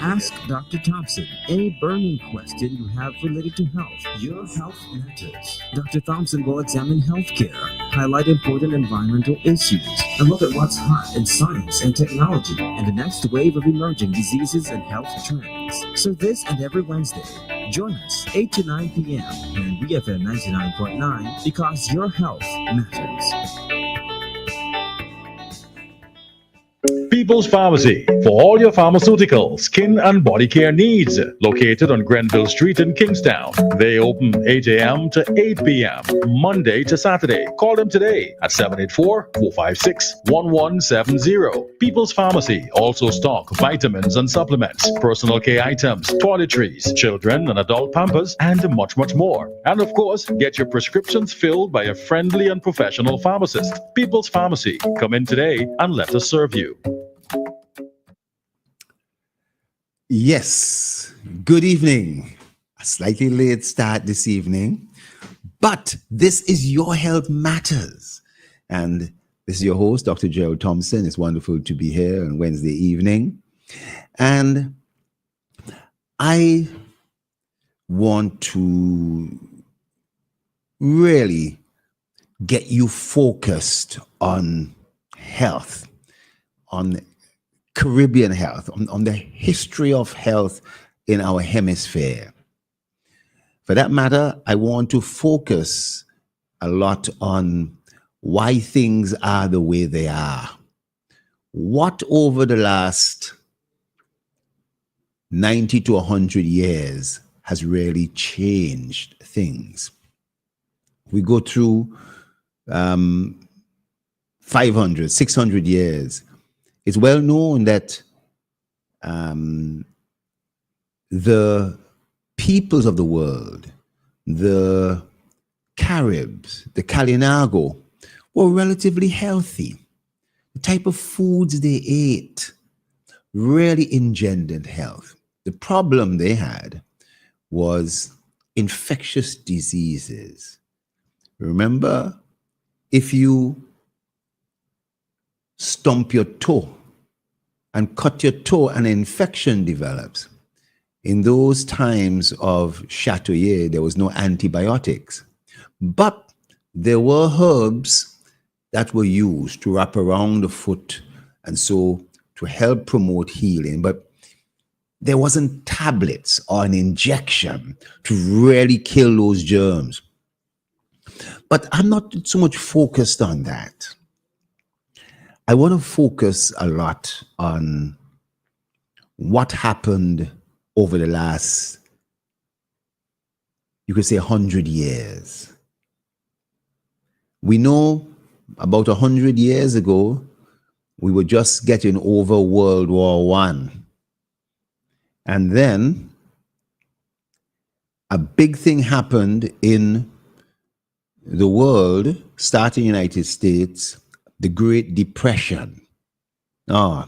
Ask Dr. Thompson any burning question you have related to health. Your health matters. Dr. Thompson will examine healthcare, highlight important environmental issues, and look at what's hot in science and technology and the next wave of emerging diseases and health trends. So this and every Wednesday, join us 8 to 9 p.m. on BFM 99.9 because your health matters. People's Pharmacy for all your pharmaceutical, skin, and body care needs. Located on Grenville Street in Kingstown. They open 8 a.m. to 8 p.m. Monday to Saturday. Call them today at 784-456-1170. People's Pharmacy also stock vitamins and supplements, personal care items, toiletries, children and adult pampers, and much, much more. And of course, get your prescriptions filled by a friendly and professional pharmacist. People's Pharmacy. Come in today and let us serve you. Yes, good evening. A slightly late start this evening, but this is Your Health Matters. And this is your host, Dr. Gerald Thompson. It's wonderful to be here on Wednesday evening. And I want to really get you focused on health, on Caribbean health, on the history of health in our hemisphere. For that matter, I want to focus a lot on why things are the way they are. What over the last 90 to 100 years has really changed things? We go through 500, 600 years. It's well known that the peoples of the world, the Caribs, the Kalinago, were relatively healthy. The type of foods they ate really engendered health. The problem they had was infectious diseases. Remember, if you stump your toe and cut your toe, an infection develops. In those times of Châteauvieux, there was no antibiotics, but there were herbs that were used to wrap around the foot and so to help promote healing. But there wasn't tablets or an injection to really kill those germs. But I'm not so much focused on that. I want to focus a lot on what happened over the last, you could say, 100 years. We know about 100 years ago, we were just getting over World War I. And then a big thing happened in the world, starting in the United States, the Great Depression. That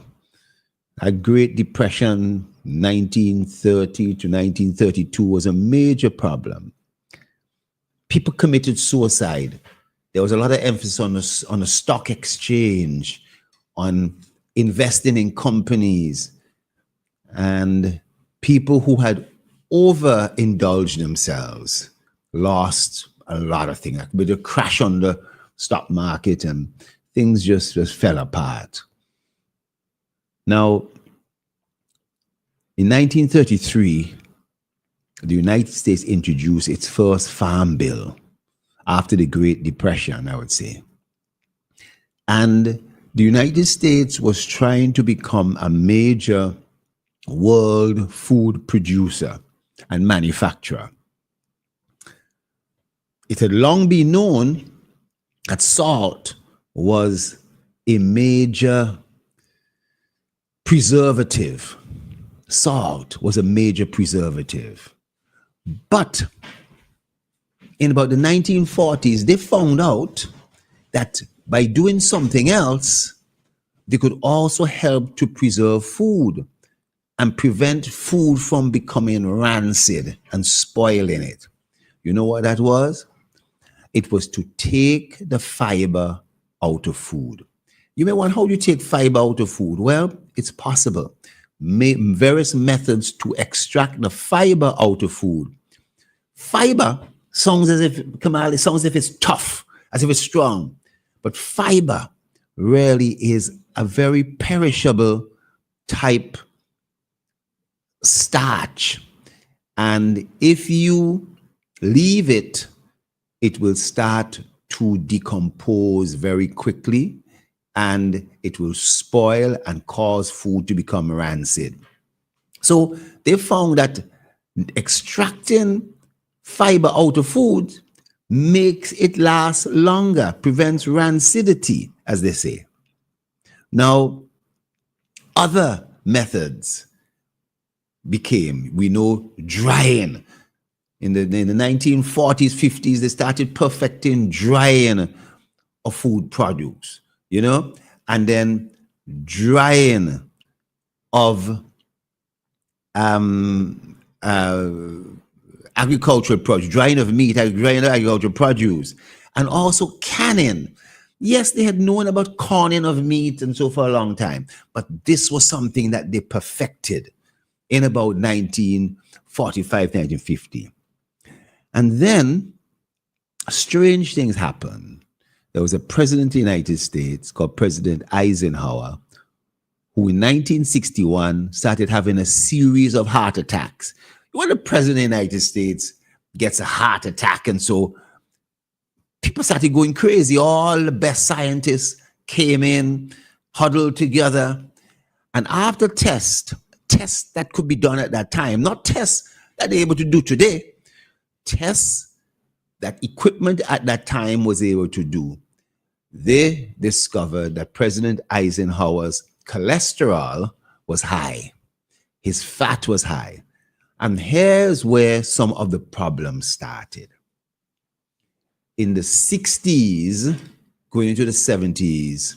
Great Depression, 1930 to 1932, was a major problem. People committed suicide. There was a lot of emphasis on the stock exchange, on investing in companies, and people who had overindulged themselves lost a lot of things. With a crash on the stock market, and things just fell apart. Now, in 1933, the United States introduced its first farm bill after the Great Depression, I would say. And the United States was trying to become a major world food producer and manufacturer. It had long been known that salt was a major preservative. Salt was a major preservative. But in about the 1940s, they found out that by doing something else, they could also help to preserve food and prevent food from becoming rancid and spoiling it. You know what that was? It was to take the fiber out of food. You may wonder, how do you take fiber out of food? Well, it's possible. various methods to extract the fiber out of food. Fiber sounds as if, Kamal, it sounds as if it's tough, as if it's strong. But fiber really is a very perishable type starch. And if you leave it, it will start to decompose very quickly, and it will spoil and cause food to become rancid. So they found that extracting fiber out of food makes it last longer, prevents rancidity, as they say. Now, other methods became, we know, drying. In the 1940s, 50s, they started perfecting drying of food produce, you know, and then drying of agricultural produce, drying of meat, drying of agricultural produce, and also canning. Yes, they had known about canning of meat and so for a long time, but this was something that they perfected in about 1945, 1950. And then strange things happened. There was a president of the United States called President Eisenhower, who in 1961 started having a series of heart attacks. When the president of the United States gets a heart attack, and so people started going crazy. All the best scientists came in, huddled together, and after tests that could be done at that time, not tests that they're able to do today, tests that equipment at that time was able to do, they discovered that President Eisenhower's cholesterol was high. His fat was high. And here's where some of the problems started. In the 60s, going into the 70s,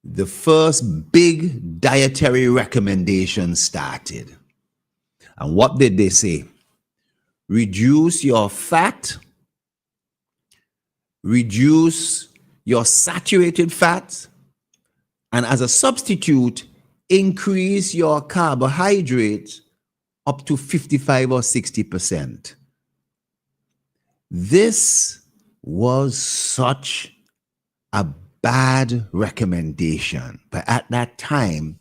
the first big dietary recommendations started. And what did they say? Reduce your fat, reduce your saturated fats, and as a substitute, increase your carbohydrates up to 55 or 60%. This was such a bad recommendation, but at that time,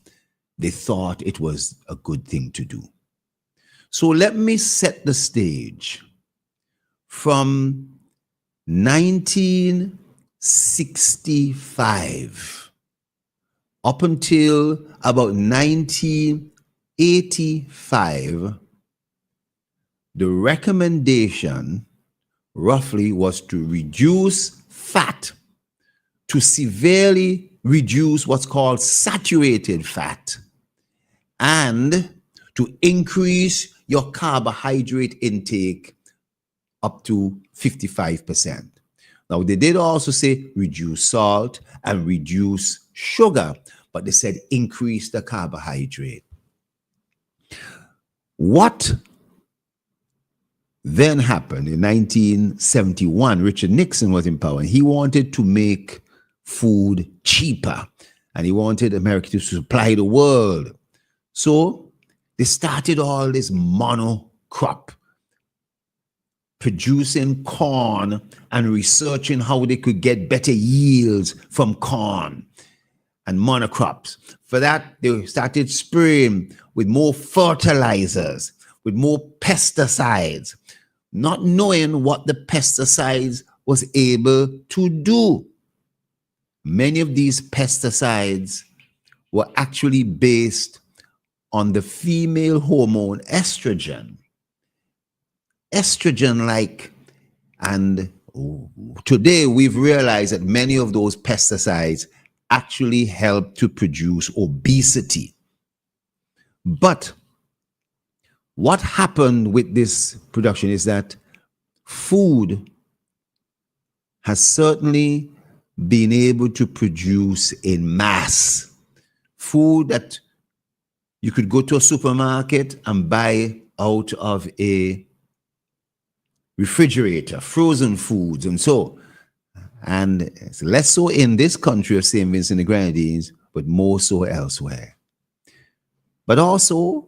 they thought it was a good thing to do. So let me set the stage. From 1965 up until about 1985, the recommendation roughly was to reduce fat, to severely reduce what's called saturated fat, and to increase your carbohydrate intake up to 55%. Now, they did also say reduce salt and reduce sugar, but they said increase the carbohydrate. What then happened in 1971, Richard Nixon was in power, and he wanted to make food cheaper, and he wanted America to supply the world. So they started all this monocrop, producing corn and researching how they could get better yields from corn and monocrops. For that, they started spraying with more fertilizers, with more pesticides, not knowing what the pesticides was able to do. Many of these pesticides were actually based on the female hormone estrogen. Estrogen-like, and today we've realized that many of those pesticides actually help to produce obesity. But what happened with this production is that food has certainly been able to produce in mass. Food that you could go to a supermarket and buy out of a refrigerator, frozen foods, and so. And it's less so in this country of St. Vincent and the Grenadines, but more so elsewhere. But also,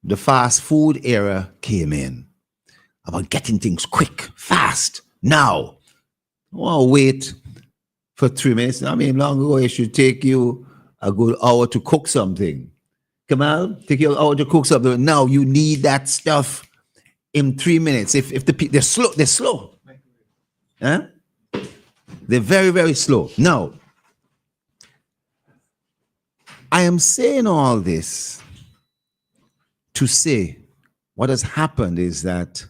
the fast food era came in about getting things quick, fast, now. Oh, wait for 3 minutes. I mean, long ago, it should take you a good hour to cook something. Come on, take you an hour to cook something. Now you need that stuff in 3 minutes. If they're slow. Huh? They're very, very slow. Now, I am saying all this to say what has happened is that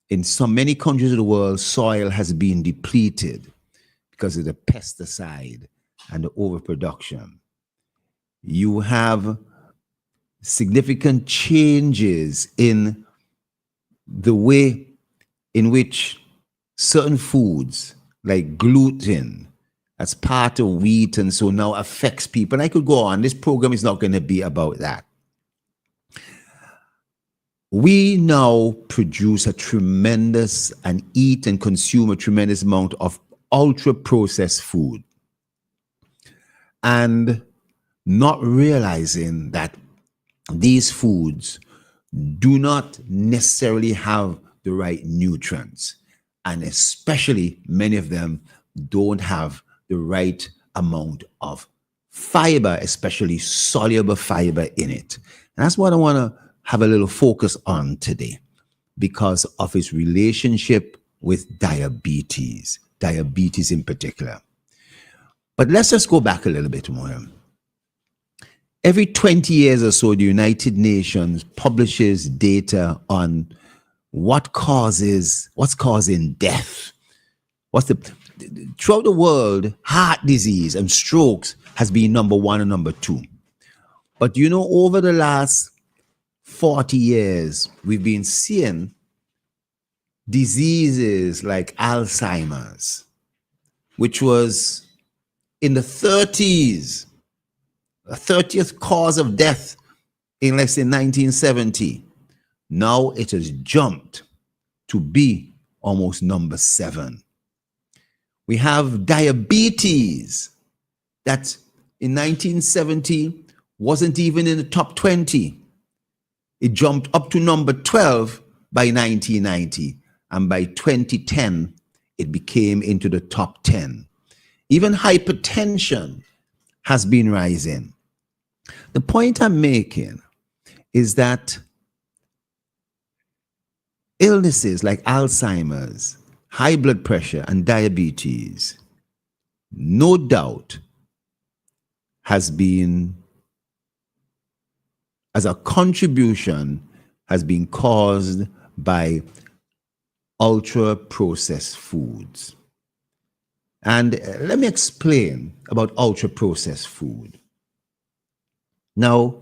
in so many countries of the world, soil has been depleted because of the pesticide and the overproduction. You have significant changes in the way in which certain foods like gluten as part of wheat and so now affects people. And I could go on. This program is not going to be about that. We now produce a tremendous and eat and consume a tremendous amount of ultra-processed food and not realizing that these foods do not necessarily have the right nutrients, and especially many of them don't have the right amount of fiber, especially soluble fiber in it. And that's what I want to have a little focus on today because of its relationship with diabetes in particular. But let's just go back a little bit more. Every 20 years or so, the United Nations publishes data on what's causing death. Throughout the world, heart disease and strokes has been number 1 and number 2. But over the last 40 years, we've been seeing diseases like Alzheimer's, which was in the 30s, a 30th cause of death in, let's say, 1970. Now it has jumped to be almost number 7. We have diabetes that in 1970 wasn't even in the top 20. It jumped up to number 12 by 1990. And by 2010, it became into the top 10. Even hypertension has been rising. The point I'm making is that illnesses like Alzheimer's, high blood pressure, and diabetes, no doubt, has been, as a contribution, has been caused by ultra-processed foods. And let me explain about ultra-processed food. Now,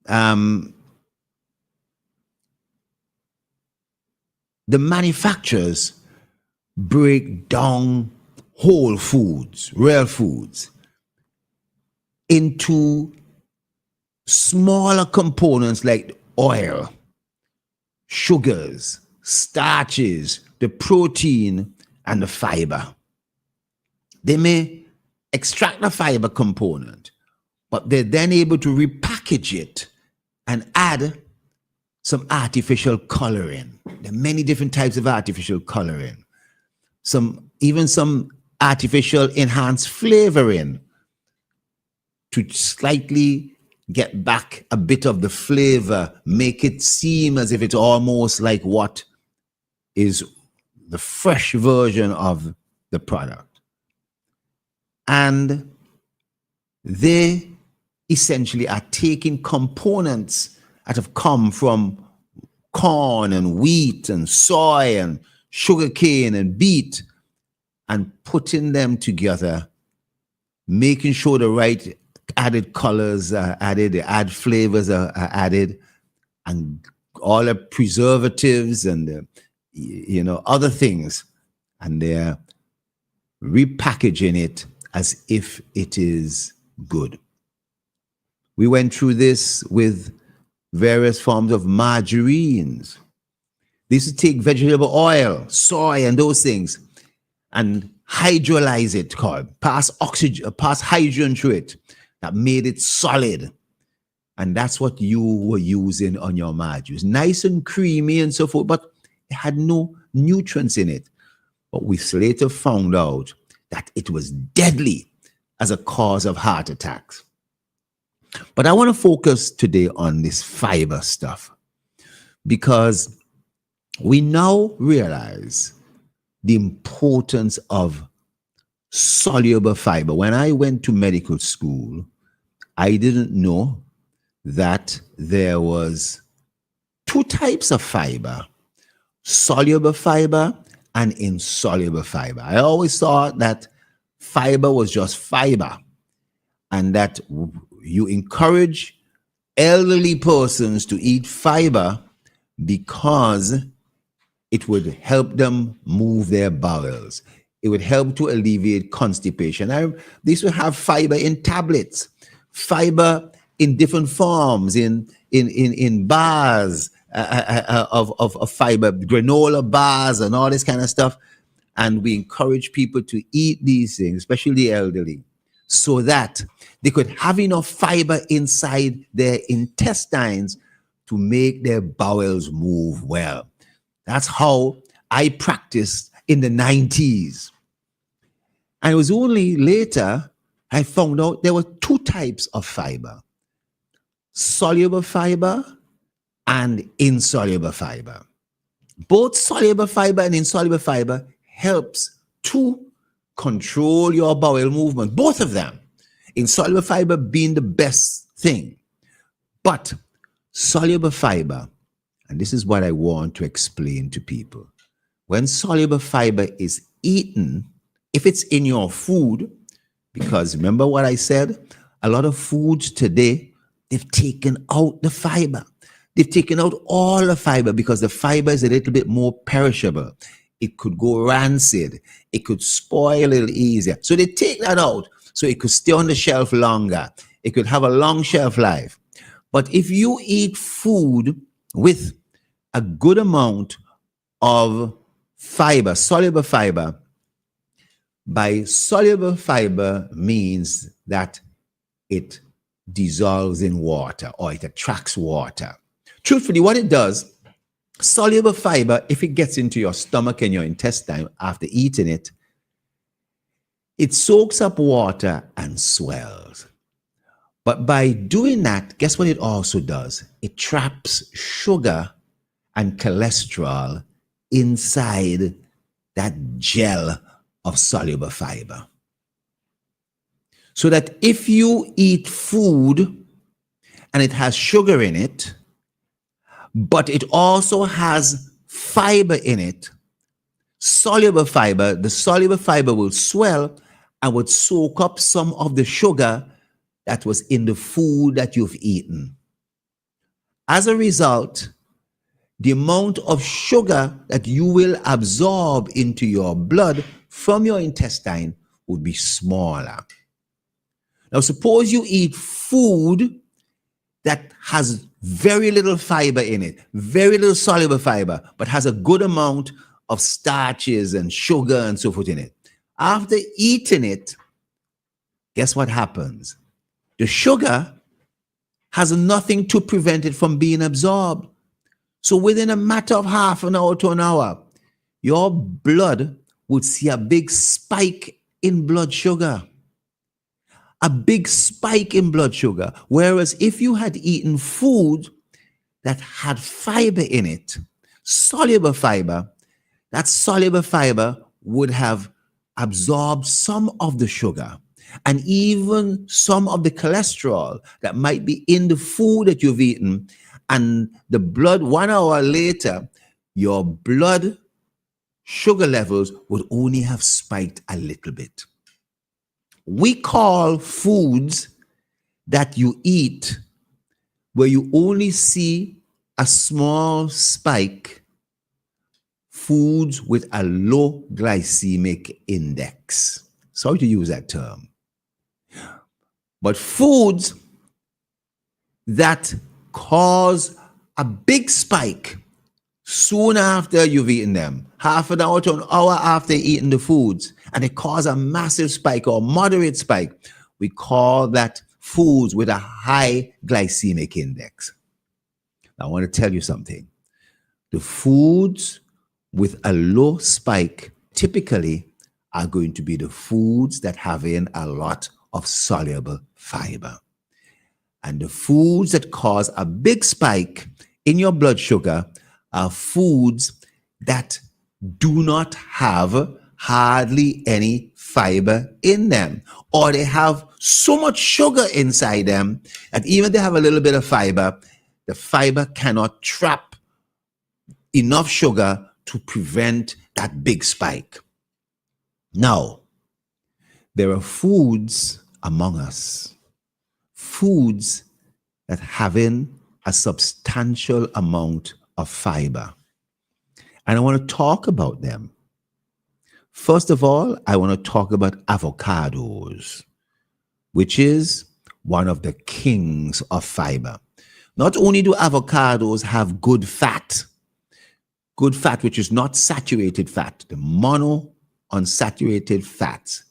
the manufacturers break down whole foods, real foods, into smaller components like oil, sugars, starches, the protein, and the fiber. They may extract the fiber component, but they're then able to repackage it and add some artificial coloring. There are many different types of artificial coloring. Even some artificial enhanced flavoring to slightly get back a bit of the flavor, make it seem as if it's almost like what is the fresh version of the product. And they essentially are taking components that have come from corn and wheat and soy and sugarcane and beet and putting them together, making sure the right added colors are added, the add flavors are added, and all the preservatives and other things, and they're repackaging it as if it is good. We went through this with various forms of margarines. They used to take vegetable oil, soy, and those things, and hydrolyze it, pass hydrogen through it, that made it solid. And that's what you were using on your margarines. Nice and creamy and so forth, but it had no nutrients in it. But we later found out that it was deadly as a cause of heart attacks. But I want to focus today on this fiber stuff because we now realize the importance of soluble fiber. When I went to medical school, I didn't know that there was two types of fiber, soluble fiber and insoluble fiber. I always thought that fiber was just fiber and that you encourage elderly persons to eat fiber because it would help them move their bowels. It would help to alleviate constipation. These would have fiber in tablets, fiber in different forms, in bars of fiber, granola bars and all this kind of stuff. And we encourage people to eat these things, especially the elderly, so that they could have enough fiber inside their intestines to make their bowels move well. That's how I practiced in the 90s. And it was only later I found out there were two types of fiber, soluble fiber and insoluble fiber. Both soluble fiber and insoluble fiber helps to control your bowel movement, both of them. Insoluble fiber being the best thing. But soluble fiber, and this is what I want to explain to people. When soluble fiber is eaten, if it's in your food, because remember what I said, a lot of foods today, they've taken out the fiber. They've taken out all the fiber because the fiber is a little bit more perishable. It could go rancid. It could spoil a little easier. So they take that out so it could stay on the shelf longer. It could have a long shelf life. But if you eat food with a good amount of fiber, soluble fiber, by soluble fiber means that it dissolves in water or it attracts water. Truthfully, what it does, soluble fiber, if it gets into your stomach and your intestine after eating it, it soaks up water and swells. But by doing that, guess what it also does? It traps sugar and cholesterol inside that gel of soluble fiber. So that if you eat food and it has sugar in it, but it also has fiber in it, soluble fiber, the soluble fiber will swell and would soak up some of the sugar that was in the food that you've eaten. As a result, the amount of sugar that you will absorb into your blood from your intestine would be smaller. Now, suppose you eat food that has very little fiber in it, very little soluble fiber, but has a good amount of starches and sugar and so forth in it. After eating it, guess what happens? The sugar has nothing to prevent it from being absorbed. So within a matter of half an hour to an hour, your blood would see a big spike in blood sugar. A big spike in blood sugar. Whereas if you had eaten food that had fiber in it, soluble fiber, that soluble fiber would have absorbed some of the sugar and even some of the cholesterol that might be in the food that you've eaten. And the blood, 1 hour later, your blood sugar levels would only have spiked a little bit. We call foods that you eat where you only see a small spike foods with a low glycemic index. Sorry to use that term. But foods that cause a big spike soon after you've eaten them, half an hour to an hour after eating the foods, and it cause a massive spike or moderate spike, we call that foods with a high glycemic index. I want to tell you something. The foods with a low spike typically are going to be the foods that have in a lot of soluble fiber. And the foods that cause a big spike in your blood sugar are foods that do not have hardly any fiber in them, or they have so much sugar inside them that even if they have a little bit of fiber, the fiber cannot trap enough sugar to prevent that big spike. Now, there are foods among us, foods that have in a substantial amount of fiber. And I want to talk about them. First of all, I want to talk about avocados, which is one of the kings of fiber. Not only do avocados have good fat, which is not saturated fat, the monounsaturated fats,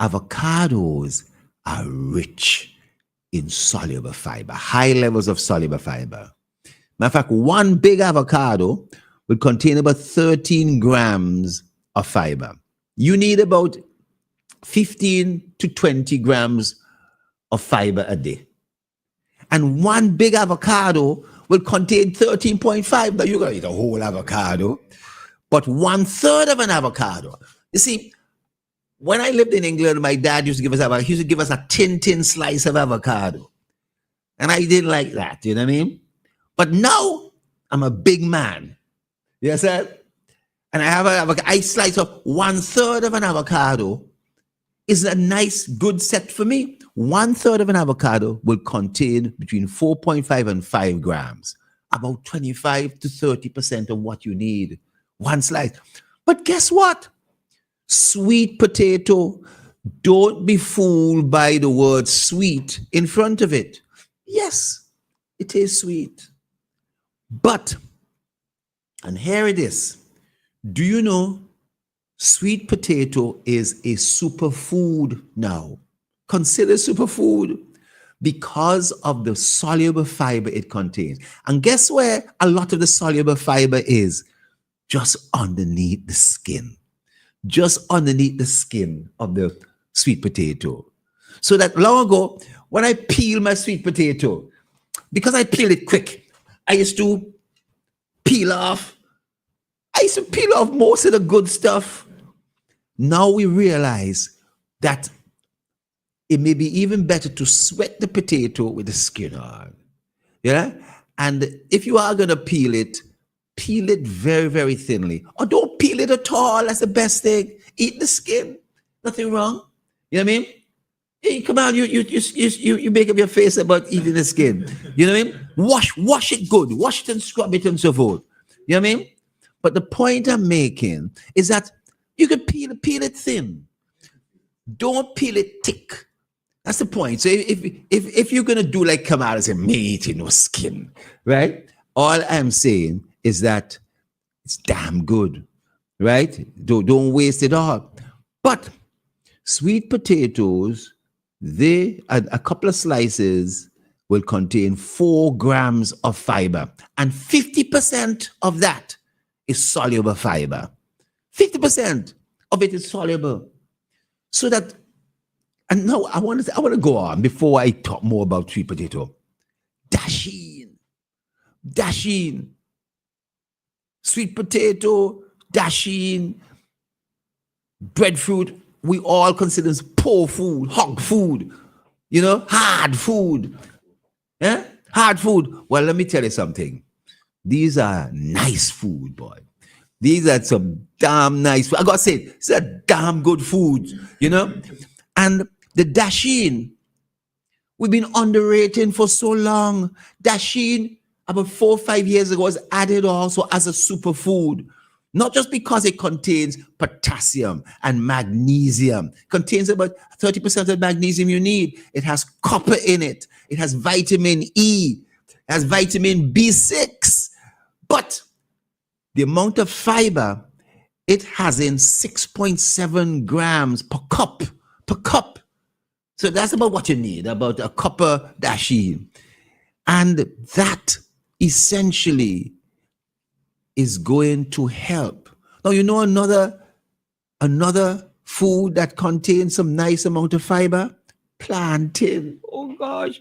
avocados are rich in soluble fiber, high levels of soluble fiber. Matter of fact, one big avocado will contain about 13 grams of fiber. You need about 15 to 20 grams of fiber a day. And one big avocado will contain 13.5. Now you're going to eat a whole avocado, but 1/3 of an avocado. You see, when I lived in England, my dad used to give us a tin slice of avocado. And I didn't like that, you know what I mean? But now I'm a big man. Yes, sir? And I slice up 1/3 of an avocado. Is a nice, good set for me. 1/3 of an avocado will contain between 4.5 and 5 grams, about 25 to 30% of what you need. One slice. But guess what? Sweet potato, don't be fooled by the word sweet in front of it. Yes, it is sweet. But, and here it is, do you know sweet potato is a superfood now? Consider superfood because of the soluble fiber it contains. And guess where a lot of the soluble fiber is? Just underneath the skin. Just underneath the skin of the sweet potato. So that long ago, when I peel my sweet potato, because I peel it quick, I used to peel off most of the good stuff. Now we realize that it may be even better to sweat the potato with the skin on. Yeah? And if you are going to peel it very, very thinly. Or don't peel it at all. That's the best thing. Eat the skin. Nothing wrong. You know what I mean? Hey, come on, you make up your face about eating the skin. You know what I mean? Wash it good. Wash it and scrub it and so forth. You know what I mean? But the point I'm making is that you can peel it thin. Don't peel it thick. That's the point. So if you're gonna do like come out and say meat, no skin, right? All I'm saying is that it's damn good, right? Don't waste it all. But sweet potatoes, a couple of slices will contain 4 grams of fiber, and 50% of that is soluble fiber. 50% of it is soluble. So that, and now I want to go on before I talk more about sweet potato. Dasheen. Sweet potato, dasheen, breadfruit, we all consider this poor food, hog food, hard food. Yeah? Hard food. Well, let me tell you something. These are nice food, boy. These are some damn nice food. I gotta say, these are damn good food, And the dasheen, we've been underrated for so long. Dasheen, about 4 or 5 years ago, was added also as a superfood. Not just because it contains potassium and magnesium. It contains about 30% of the magnesium you need. It has copper in it. It has vitamin E. It has vitamin B6. But the amount of fiber it has in 6.7 grams per cup. So that's about what you need, about a copper dasheen. And that essentially is going to help. Now, you know another food that contains some nice amount of fiber? Plantain. Oh gosh.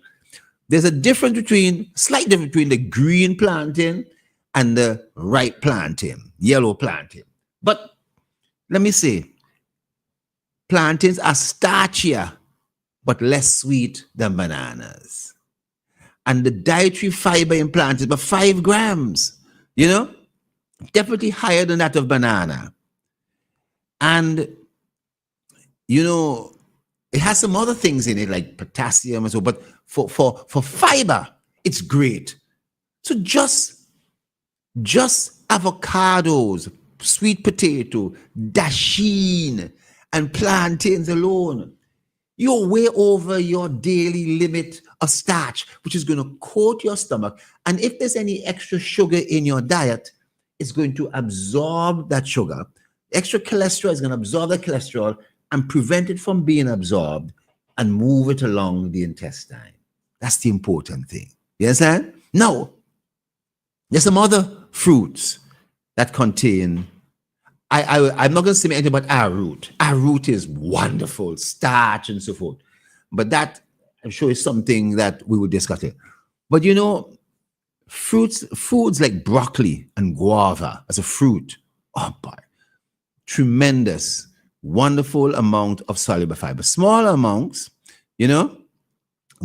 There's a slight difference between the green plantain and the ripe plantain, yellow plantain. But let me say, plantains are starchier, but less sweet than bananas. And the dietary fiber in plantains is about 5 grams, definitely higher than that of banana. And, it has some other things in it like potassium and so, but for fiber, it's great. So just avocados, sweet potato, dasheen, and plantains alone, you're way over your daily limit of starch, which is going to coat your stomach. And if there's any extra sugar in your diet, it's going to absorb that sugar. Extra cholesterol is going to absorb the cholesterol and prevent it from being absorbed and move it along the intestine. That's the important thing. You understand? Now, there's some other fruits that contain, I'm not going to say anything about arrowroot. Arrowroot is wonderful, starch and so forth. But that, I'm sure, is something that we will discuss here. But foods like broccoli and guava as a fruit, oh boy, tremendous, wonderful amount of soluble fiber. Small amounts,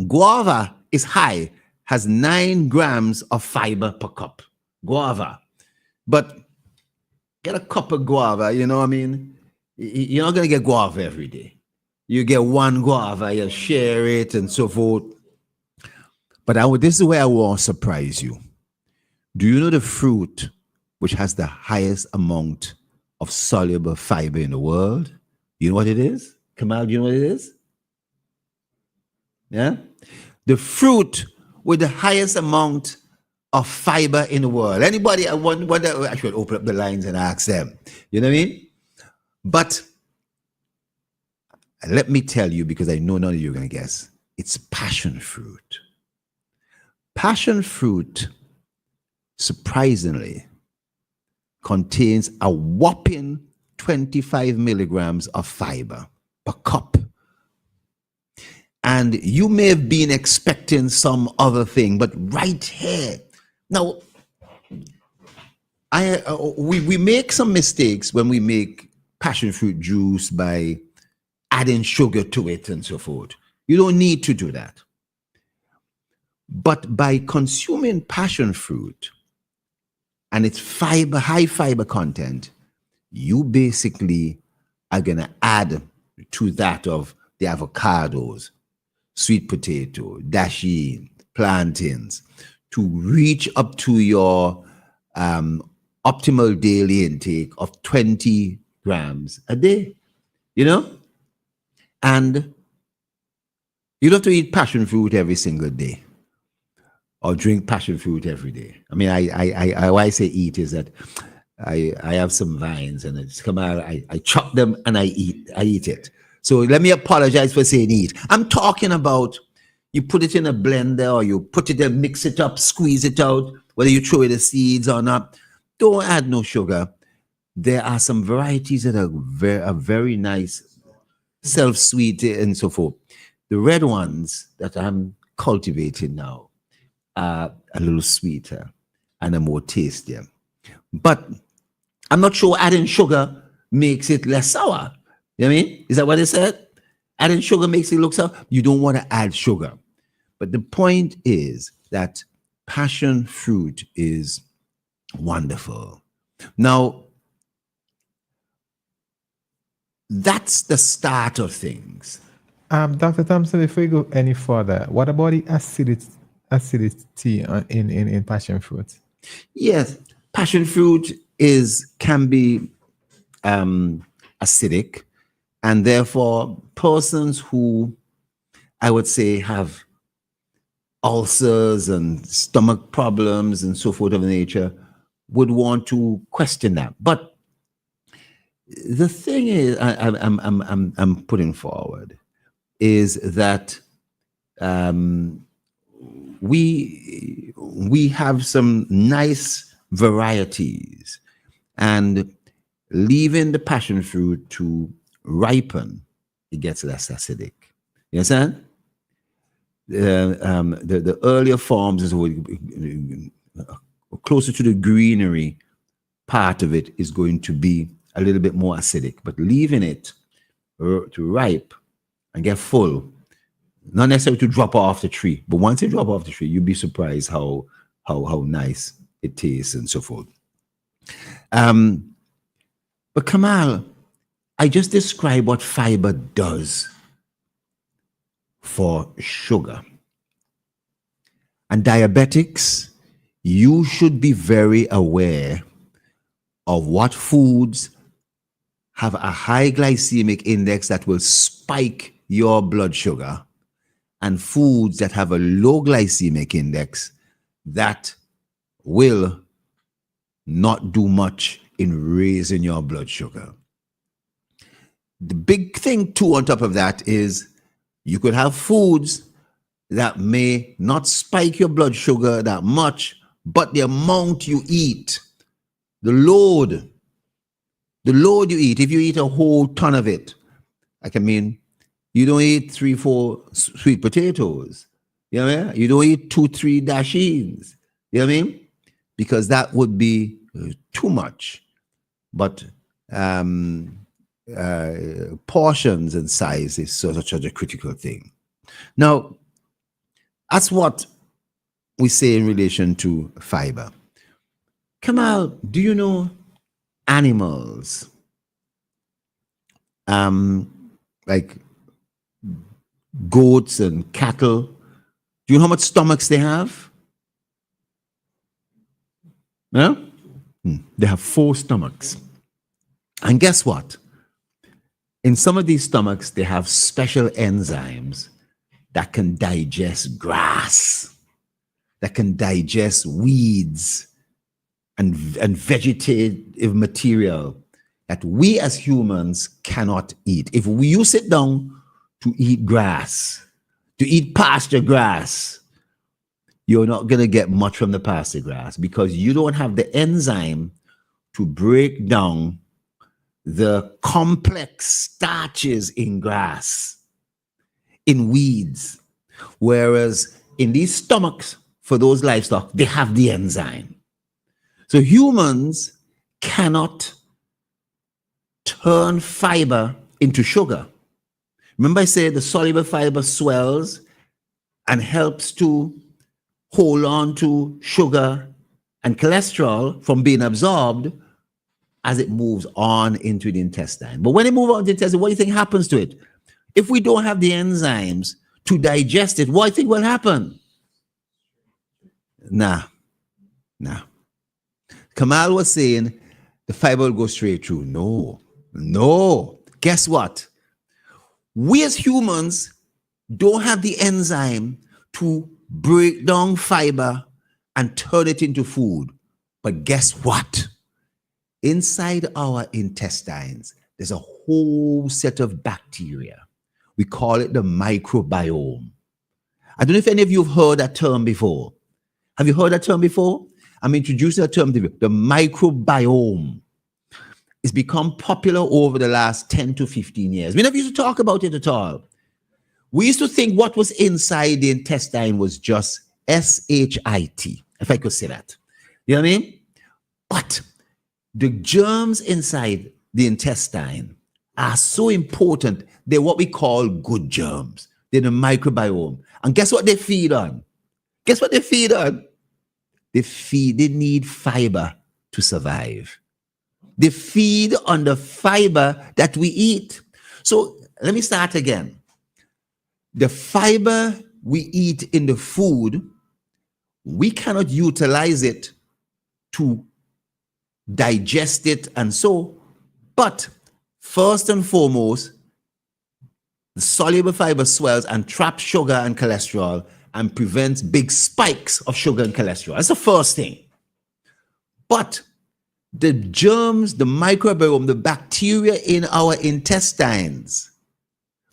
guava is high, has 9 grams of fiber per cup. Guava. But get a cup of guava, you're not going to get guava every day. You get one guava, you share it and so forth. But this is where I want to surprise you. Do you know the fruit which has the highest amount of soluble fiber in the world? You know what it is? Kamal, do you know what it is? Yeah? The fruit with the highest amount of fiber in the world. Anybody, I should open up the lines and ask them. You know what I mean? But let me tell you, because I know none of you are going to guess, it's passion fruit. Passion fruit, surprisingly, contains a whopping 25 milligrams of fiber per cup. And you may have been expecting some other thing, but right here. Now, we make some mistakes when we make passion fruit juice by adding sugar to it and so forth. You don't need to do that. But by consuming passion fruit and its high fiber content, you basically are going to add to that of the avocados, sweet potato, dasheen, plantains, to reach up to your optimal daily intake of 20 grams a day, And you don't have to eat passion fruit every single day or drink passion fruit every day. I mean, why I say eat is that I have some vines and it's come out, I chop them and I eat it. So let me apologize for saying eat. I'm talking about you put it in a blender or you put it and mix it up, squeeze it out, whether you throw the seeds or not. Don't add no sugar. There are some varieties that are very nice, self-sweet and so forth. The red ones that I'm cultivating now are a little sweeter and are more tastier. But I'm not sure adding sugar makes it less sour. You know what I mean? Is that what they said? Adding sugar makes it look sour. You don't want to add sugar. But the point is that passion fruit is wonderful. Now, that's the start of things. Dr. Thompson, if we go any further, what about the acidity in passion fruit? Yes, passion fruit can be acidic, and therefore persons who, I would say, have ulcers and stomach problems and so forth of nature would want to question that. But the thing is, I'm putting forward is that we have some nice varieties, and leaving the passion fruit to ripen, it gets less acidic. You understand? The earlier forms is closer to the greenery part of it is going to be a little bit more acidic, but leaving it to ripe and get full, not necessarily to drop off the tree, but once it drop off the tree, you'll be surprised how nice it tastes and so forth. But Kamal, I just described what fiber does for sugar. And diabetics, you should be very aware of what foods have a high glycemic index that will spike your blood sugar, and foods that have a low glycemic index that will not do much in raising your blood sugar. The big thing too on top of that is you could have foods that may not spike your blood sugar that much, but the amount you eat, the load you eat, if you eat a whole ton of it, you don't eat 3-4 sweet potatoes. You know what I mean? You don't eat 2-3 dashins. You know what I mean? Because that would be too much. But portions and size is such a critical thing. Now, that's what we say in relation to fiber. Kamal, do you know animals like goats and cattle? Do you know how much stomachs they have? Yeah? They have 4 stomachs. And guess what? In some of these stomachs, they have special enzymes that can digest grass, that can digest weeds and vegetative material that we as humans cannot eat. If you sit down to eat grass, to eat pasture grass, you're not going to get much from the pasture grass because you don't have the enzyme to break down the complex starches in grass, in weeds. Whereas in these stomachs, for those livestock, they have the enzyme. So humans cannot turn fiber into sugar. Remember I said the soluble fiber swells and helps to hold on to sugar and cholesterol from being absorbed as it moves on into the intestine. But when it moves on to the intestine, what do you think happens to it? If we don't have the enzymes to digest it, what do you think will happen? Nah. Kamal was saying the fiber will go straight through. No. Guess what? We as humans don't have the enzyme to break down fiber and turn it into food. But guess what? Inside our intestines, there's a whole set of bacteria. We call it the microbiome. I don't know if any of you have heard that term before. Have you heard that term before? I'm introducing that term to you. The microbiome. It's become popular over the last 10 to 15 years. We never used to talk about it at all. We used to think what was inside the intestine was just S-H-I-T, if I could say that. You know what I mean? But the germs inside the intestine are so important. They're what we call good germs. They're the microbiome. And guess what they feed on? They need fiber to survive. They feed on the fiber that we eat. So let me start again. The fiber we eat in the food, we cannot utilize it to digest it and so, but first and foremost, the soluble fiber swells and traps sugar and cholesterol and prevents big spikes of sugar and cholesterol. That's the first thing. But the germs, the microbiome, the bacteria in our intestines,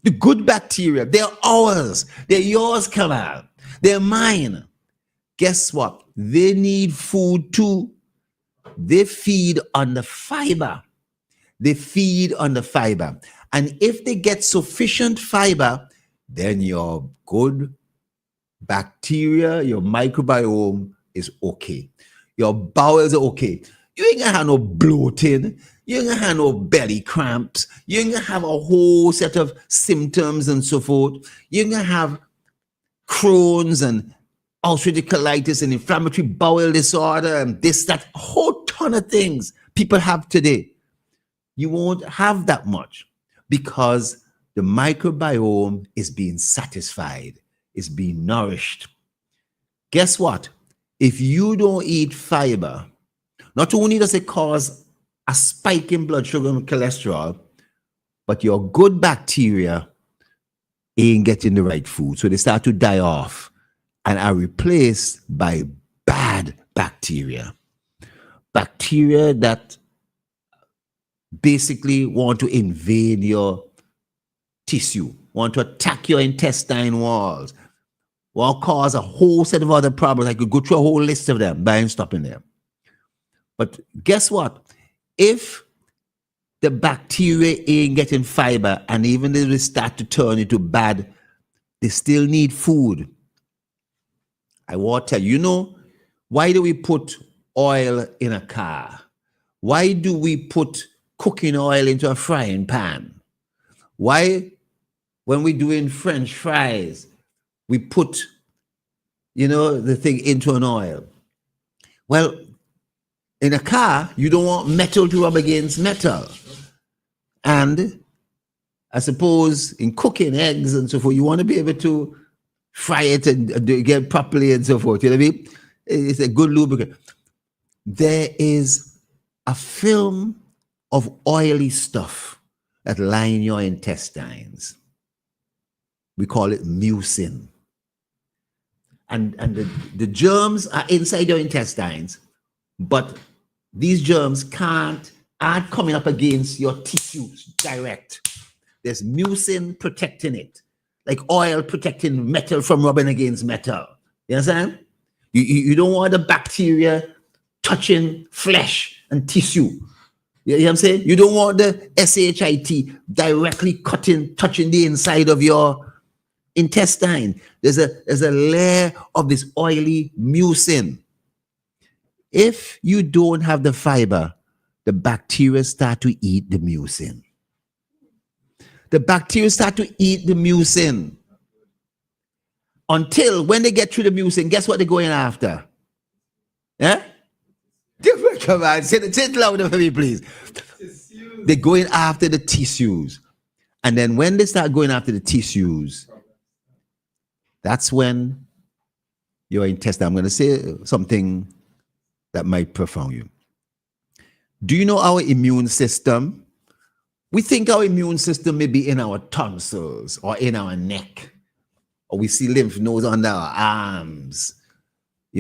The good bacteria, they're ours. They're yours, Kamal. They're mine. Guess what? They need food too. They feed on the fiber. They feed on the fiber. And if they get sufficient fiber, then your good bacteria, your microbiome is okay. Your bowels are okay. You ain't gonna have no bloating. You ain't gonna have no belly cramps. You ain't gonna have a whole set of symptoms and so forth. You ain't gonna have Crohn's and ulcerative colitis and inflammatory bowel disorder and this, that, a whole ton of things people have today. You won't have that much because the microbiome is being satisfied, is being nourished. Guess what? If you don't eat fiber, not only does it cause a spike in blood sugar and cholesterol, but your good bacteria ain't getting the right food. So they start to die off and are replaced by bad bacteria. Bacteria that basically want to invade your tissue, want to attack your intestine walls, will cause a whole set of other problems. I could go through a whole list of them, but I ain't stopping there. But guess what? If the bacteria ain't getting fiber and even if they start to turn into bad, they still need food. I want to tell you, why do we put oil in a car? Why do we put cooking oil into a frying pan? Why, when we're doing French fries, we put, the thing into an oil? Well, in a car, you don't want metal to rub against metal. And I suppose in cooking eggs and so forth, you want to be able to fry it and get it properly and so forth. You know what I mean? It's a good lubricant. There is a film of oily stuff that line your intestines. We call it mucin. And the germs are inside your intestines, but these germs aren't coming up against your tissues direct. There's mucin protecting it, like oil protecting metal from rubbing against metal. You understand? You don't want the bacteria touching flesh and tissue. You know what I'm saying? You don't want the SHIT directly touching the inside of your intestine. There's a layer of this oily mucin. If you don't have the fiber, the bacteria start to eat the mucin. The bacteria start to eat the mucin. Until when they get through the mucin, guess what they're going after? Yeah? Come on, say it louder for me, please. They're going after the tissues. And then when they start going after the tissues, that's when your intestine, I'm going to say something that might profound you. Do you know our immune system? We think our immune system may be in our tonsils or in our neck, or we see lymph nodes under our arms. Do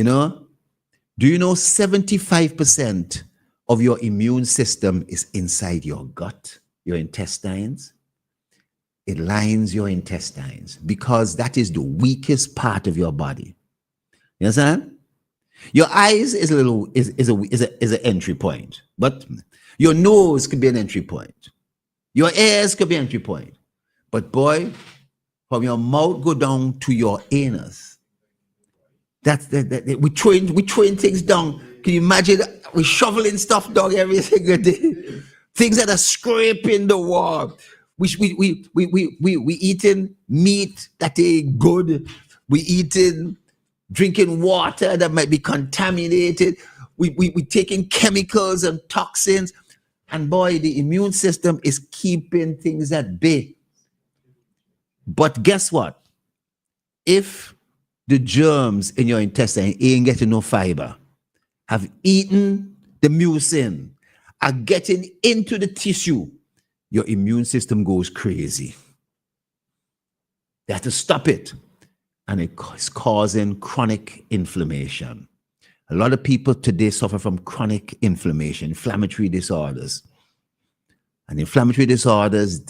you know 75% of your immune system is inside your gut, your intestines? It lines your intestines because that is the weakest part of your body. You understand? Your eyes is an entry point, but your nose could be an entry point. Your ears could be an entry point. But boy, from your mouth go down to your anus. We throwing things down. Can you imagine? We're shoveling stuff down every single day. Things that are scraping the wall. We eating meat that ain't good. We drinking water that might be contaminated. We taking chemicals and toxins. And boy, the immune system is keeping things at bay. But guess what? If the germs in your intestine ain't getting no fiber, have eaten the mucin, are getting into the tissue, your immune system goes crazy. They have to stop it. And it's causing chronic inflammation. A lot of people today suffer from chronic inflammation, inflammatory disorders. And inflammatory disorders,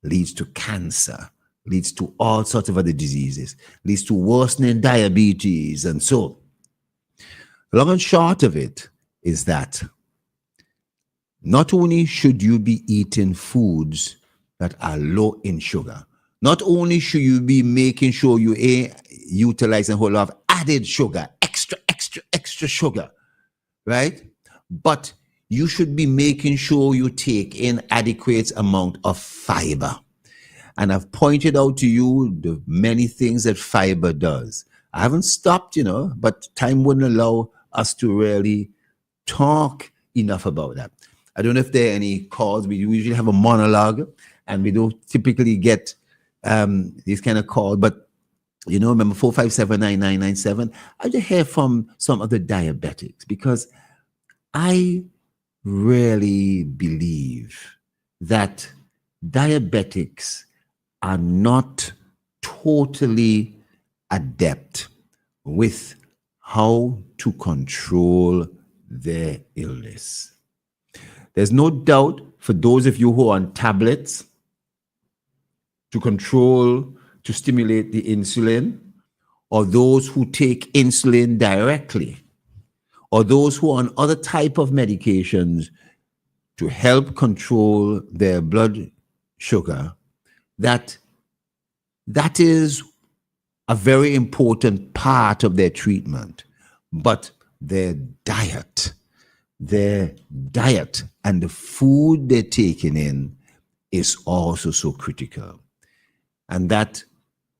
leads to cancer, leads to all sorts of other diseases, leads to worsening diabetes. And so, long and short of it is that not only should you be eating foods that are low in sugar, not only should you be making sure you utilize a whole lot of added sugar, extra sugar, right? But you should be making sure you take in adequate amount of fiber. And I've pointed out to you the many things that fiber does. I haven't stopped, but time wouldn't allow us to really talk enough about that. I don't know if there are any calls. We usually have a monologue, and we don't typically get these kind of calls. But, remember 457-9997. I just hear from some of the diabetics, because I really believe that diabetics are not totally adept with how to control their illness. There's no doubt for those of you who are on tablets to stimulate the insulin, or those who take insulin directly, or those who are on other type of medications to help control their blood sugar, that is a very important part of their treatment. But their diet and the food they're taking in is also so critical. And that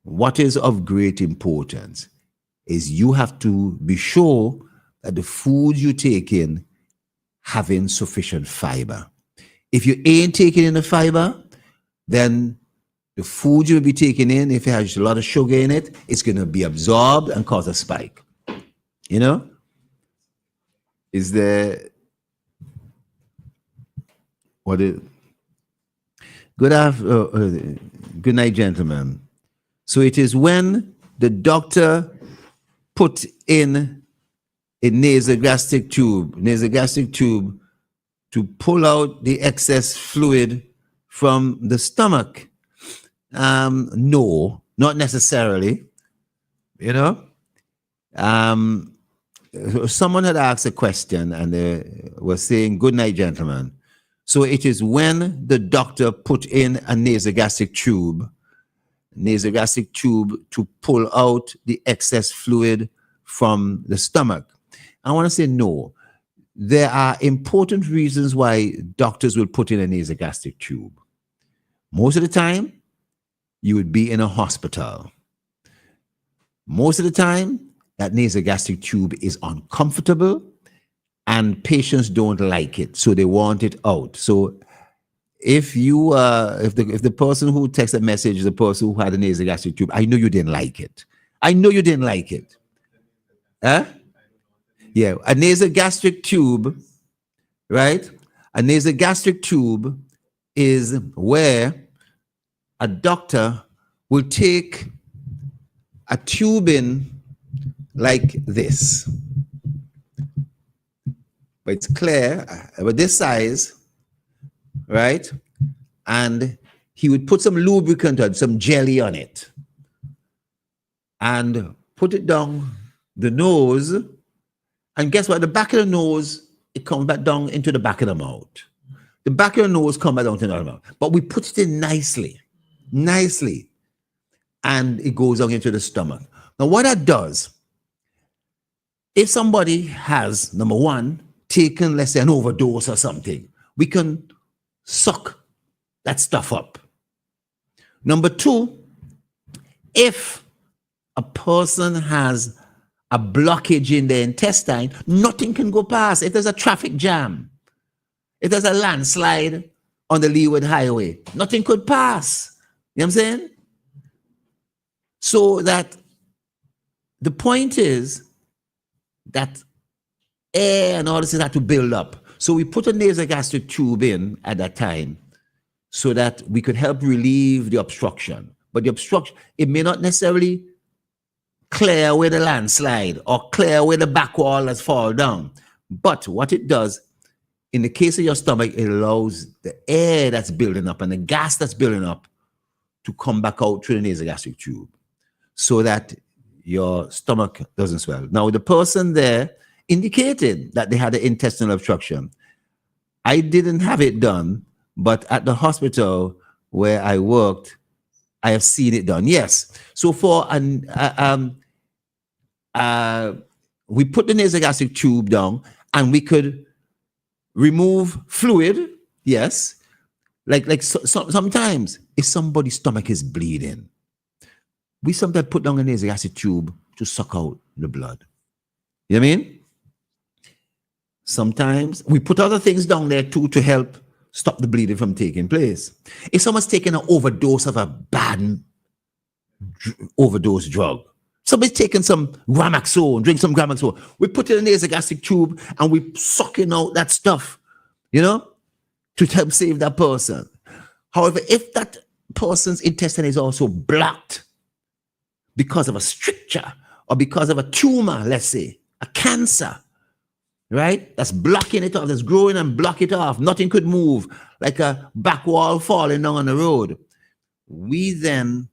what is of great importance is you have to be sure that the food you take in having sufficient fiber. If you ain't taking in the fiber, then the food you'll be taking in, if it has a lot of sugar in it, it's going to be absorbed and cause a spike. Is there... Good night, gentlemen. So it is when the doctor put in a nasogastric tube to pull out the excess fluid from the stomach. No, not necessarily. Someone had asked a question, and they were saying, "Good night, gentlemen." So it is when the doctor put in a nasogastric tube to pull out the excess fluid from the stomach. I want to say no. There are important reasons why doctors will put in a nasogastric tube. Most of the time, you would be in a hospital. Most of the time, that nasogastric tube is uncomfortable, and patients don't like it, so they want it out. So if the person who texted a message is the person who had a nasogastric tube, I know you didn't like it. Huh? Yeah, a nasogastric tube, right? A nasogastric tube is where a doctor will take a tube in like this. But it's clear, about this size, right? And he would put some lubricant on, some jelly on it, and put it down the nose. And guess what? The back of the nose, it comes back down into the back of the mouth. The back of the nose comes back down to the mouth. But we put it in nicely, and it goes down into the stomach. Now, what that does, if somebody has, number one, taken, let's say, an overdose or something, we can suck that stuff up. Number two, if a person has a blockage in their intestine, nothing can go past. If there's a traffic jam, if there's a landslide on the Leeward Highway, nothing could pass. You know what I'm saying? So that the point is that air and all this have to build up. So we put a nasogastric tube in at that time so that we could help relieve the obstruction. But the obstruction, it may not necessarily clear away the landslide or clear away the back wall that's fall down. But what it does, in the case of your stomach, it allows the air that's building up and the gas that's building up to come back out through the nasogastric tube so that your stomach doesn't swell. Now, the person there indicated that they had an intestinal obstruction. I didn't have it done, but at the hospital where I worked, I have seen it done. Yes. So for we put the nasogastric tube down and we could remove fluid. Yes. Sometimes if somebody's stomach is bleeding, we sometimes put down a nasogastric tube to suck out the blood. You know what I mean? Sometimes we put other things down there too to help stop the bleeding from taking place. If someone's taking an overdose of a bad overdose drug, somebody's taking some Gramaxone, drink some Gramaxone, we put it in a nasogastric tube and we sucking out that stuff, you know, to help save that person. However, if that person's intestine is also blocked because of a stricture or because of a tumor, let's say, a cancer, right? That's blocking it off, that's growing and block it off. Nothing could move, like a back wall falling down on the road. We then,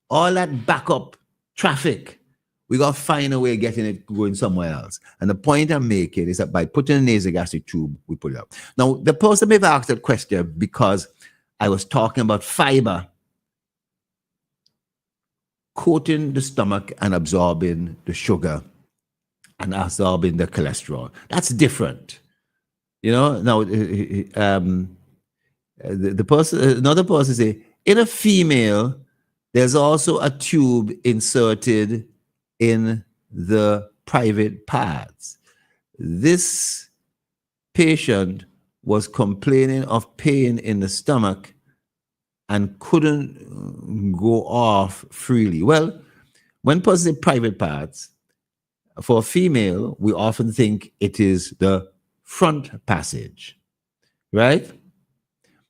all that backup traffic, we got to find a way of getting it going somewhere else. And the point I'm making is that by putting a nasogastric tube, we pull it out. Now, the person may have asked that question because I was talking about fiber coating the stomach and absorbing the sugar and absorbing the cholesterol. That's different. You know, now, the person, another person say, in a female, there's also a tube inserted in the private parts. This patient was complaining of pain in the stomach and couldn't go off freely. Well, when person say private parts, for a female, we often think it is the front passage, right?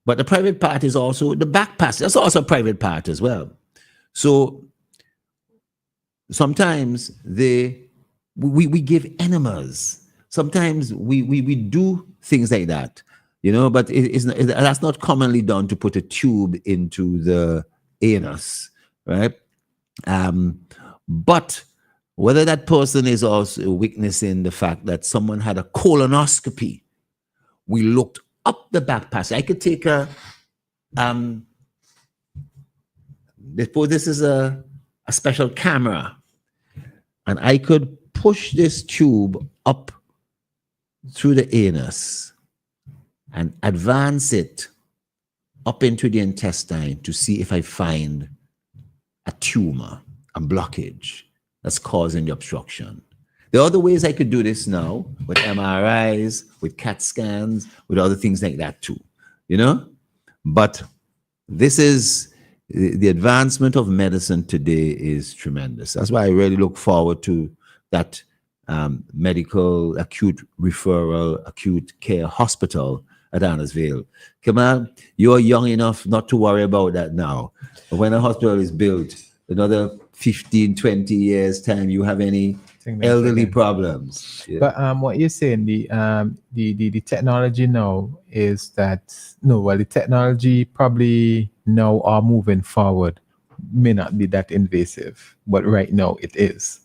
But the private part is also the back passage. That's also a private part as well. So sometimes we give enemas. Sometimes we do things like that, you know, but that's not commonly done to put a tube into the anus, right? But whether that person is also witnessing the fact that someone had a colonoscopy, we looked up the back passage. I could take suppose this is a special camera, and I could push this tube up through the anus and advance it up into the intestine to see if I find a tumor, a blockage that's causing the obstruction. There are other ways I could do this now with MRIs, with CAT scans, with other things like that too, you know? But this is, the advancement of medicine today is tremendous. That's why I really look forward to that medical acute referral, acute care hospital at Annesville. Kamal, you're young enough not to worry about that now. But when a hospital is built, another 15, 20 years time, you have any elderly problems. Yeah. But what you're saying, the technology now is that, the technology probably now are moving forward may not be that invasive, but right now it is.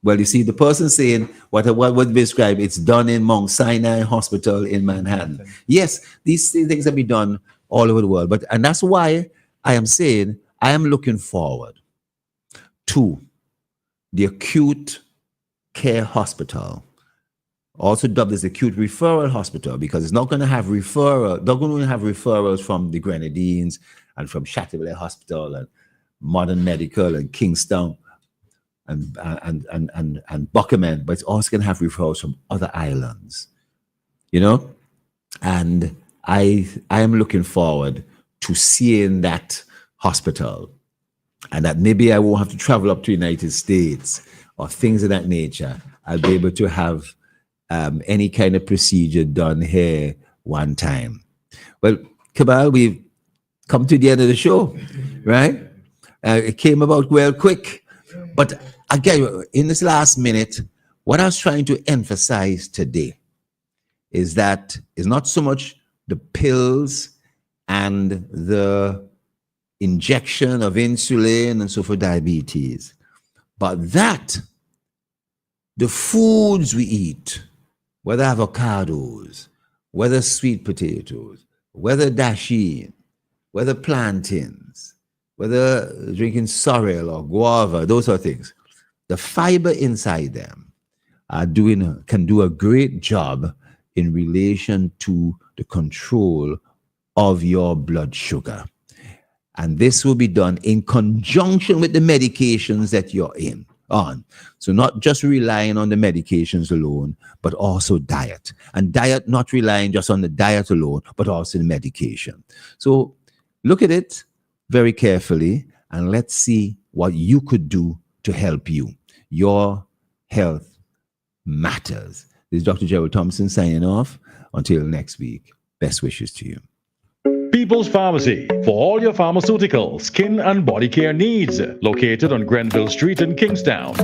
Well, you see, the person saying what would be described, it's done in Mount Sinai Hospital in Manhattan. Yes, these things have been done all over the world, and that's why I am saying I am looking forward to the acute care hospital, also dubbed as acute referral hospital, because it's not going to have referrals from the Grenadines and from Chateaubriand Hospital and Modern Medical and Kingston and Buckerman, but it's also going to have referrals from other islands, you know? And I am looking forward to seeing that hospital, and that maybe I won't have to travel up to the United States or things of that nature. I'll be able to have any kind of procedure done here one time. Well, Kamal, we've come to the end of the show, right? It came about well quick. But again, in this last minute, what I was trying to emphasize today is that it's not so much the pills and the injection of insulin and so for diabetes, but that the foods we eat, whether avocados, whether sweet potatoes, whether dasheen, whether plantains, whether drinking sorrel or guava, those are things, the fiber inside them can do a great job in relation to the control of your blood sugar. And this will be done in conjunction with the medications that you're on. So not just relying on the medications alone, but also diet. And diet, not relying just on the diet alone, but also the medication. So look at it very carefully and let's see what you could do to help you. Your health matters. This is Dr. Gerald Thompson signing off. Until next week, best wishes to you. People's Pharmacy, for all your pharmaceutical, skin and body care needs. Located on Grenville Street in Kingstown.